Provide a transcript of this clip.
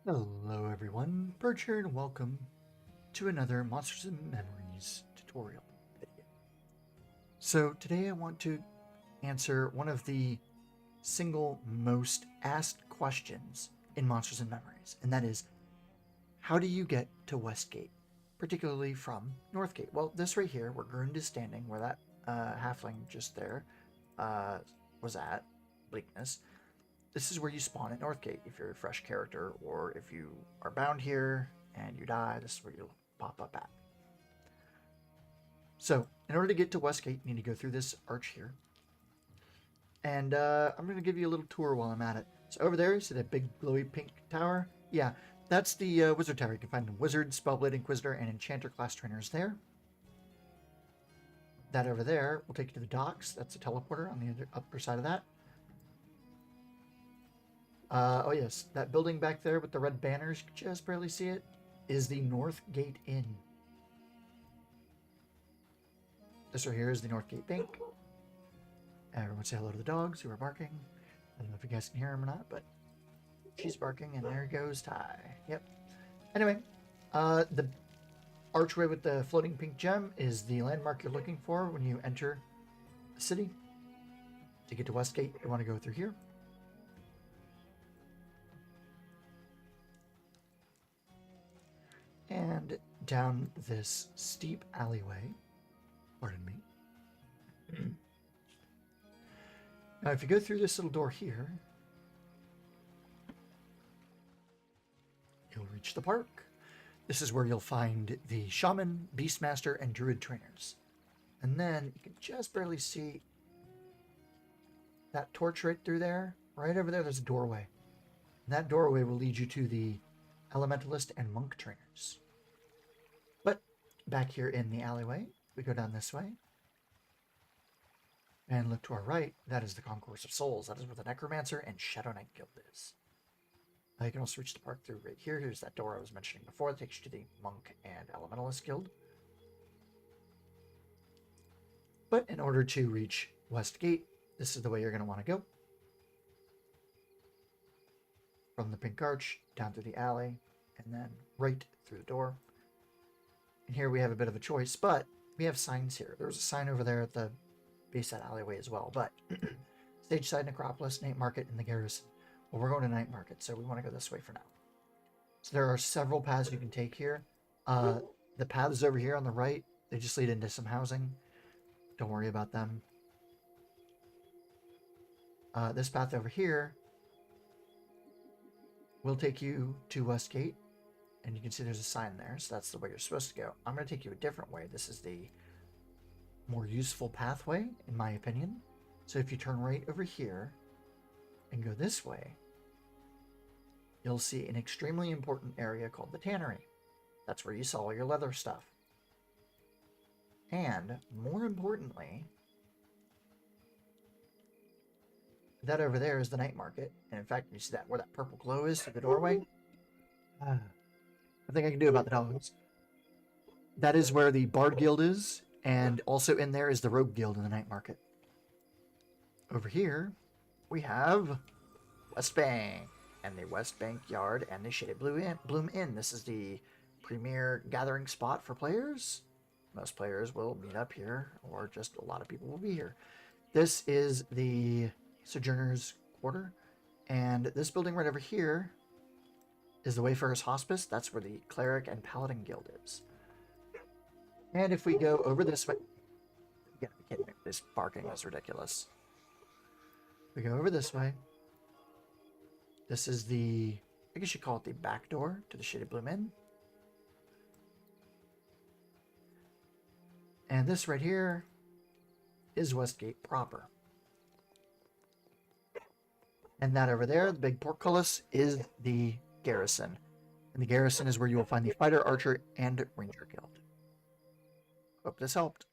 Hello everyone, Birch here, and welcome to another Monsters and Memories tutorial video. So today I want to answer one of the single most asked questions in Monsters and Memories, and that is, how do you get to Westgate, particularly from Northgate? Well, this right here, where Grund is standing, where that halfling just there was at, Bleakness, this is where you spawn at Northgate if you're a fresh character, or if you are bound here and you die, this is where you'll pop up at. So, in order to get to Westgate, you need to go through this arch here. And I'm going to give you a little tour while I'm at it. So over there, you see that big glowy pink tower? Yeah, that's the wizard tower. You can find wizard, spellblade, inquisitor, and enchanter class trainers there. That over there will take you to the docks. That's a teleporter on the upper side of that. Oh yes, that building back there with the red banners, you can just barely see it, is the Northgate Inn. This right here is the Northgate Bank. Everyone say hello to the dogs who are barking. I don't know if you guys can hear them or not, but she's barking, and there goes Ty. Yep. Anyway, the archway with the floating pink gem is the landmark you're looking for when you enter the city. To get to Westgate, you want to go through here. And down this steep alleyway, pardon me. Now, if you go through this little door here, you'll reach the park. This is where you'll find the Shaman, Beastmaster, and Druid trainers. And then you can just barely see that torch right through there. Right over there, there's a doorway. And that doorway will lead you to the Elementalist and Monk trainers. But back here in the alleyway, we go down this way. And look to our right, that is the Concourse of Souls. That is where the Necromancer and Shadow Knight Guild is. You can also reach the park through right here. Here's that door I was mentioning before that takes you to the Monk and Elementalist Guild. But in order to reach Westgate, this is the way you're going to want to go. From the Pink Arch, down through the alley, and then right through the door. And here we have a bit of a choice, but we have signs here. There's a sign over there at the base of that alleyway as well, but Stage Side, Necropolis, Night Market, and the Garrison. Well, we're going to Night Market, so we want to go this way for now. So there are several paths you can take here. The paths over here on the right, they just lead into some housing. Don't worry about them. This path over here will take you to Westgate, and you can see there's a sign there, so that's the way you're supposed to go. I'm going to take you a different way. This is the more useful pathway, in my opinion. So if you turn right over here and go this way, you'll see an extremely important area called the Tannery. That's where you sell all your leather stuff. And more importantly, that over there is the Night Market. And in fact, you see that where that purple glow is through the doorway? Nothing I can do about the dogs. That is where the Bard Guild is, and also in there is the Rogue Guild in the Night Market. Over here, we have West Bank, and the West Bank Yard, and the Shaded Bloom Inn. This is the premier gathering spot for players. Most players will meet up here, or just a lot of people will be here. This is the Sojourner's Quarter, and this building right over here is the Wayfarer's Hospice. That's where the Cleric and Paladin Guild is. And if we go over this way, you gotta be kidding me, this barking is ridiculous. We go over this way. This is the, I guess you call it the back door to the Shaded Bloom Inn. And this right here is Westgate proper. And that over there, the big portcullis, is the Garrison. And the Garrison is where you will find the Fighter, Archer, and Ranger Guild. Hope this helped.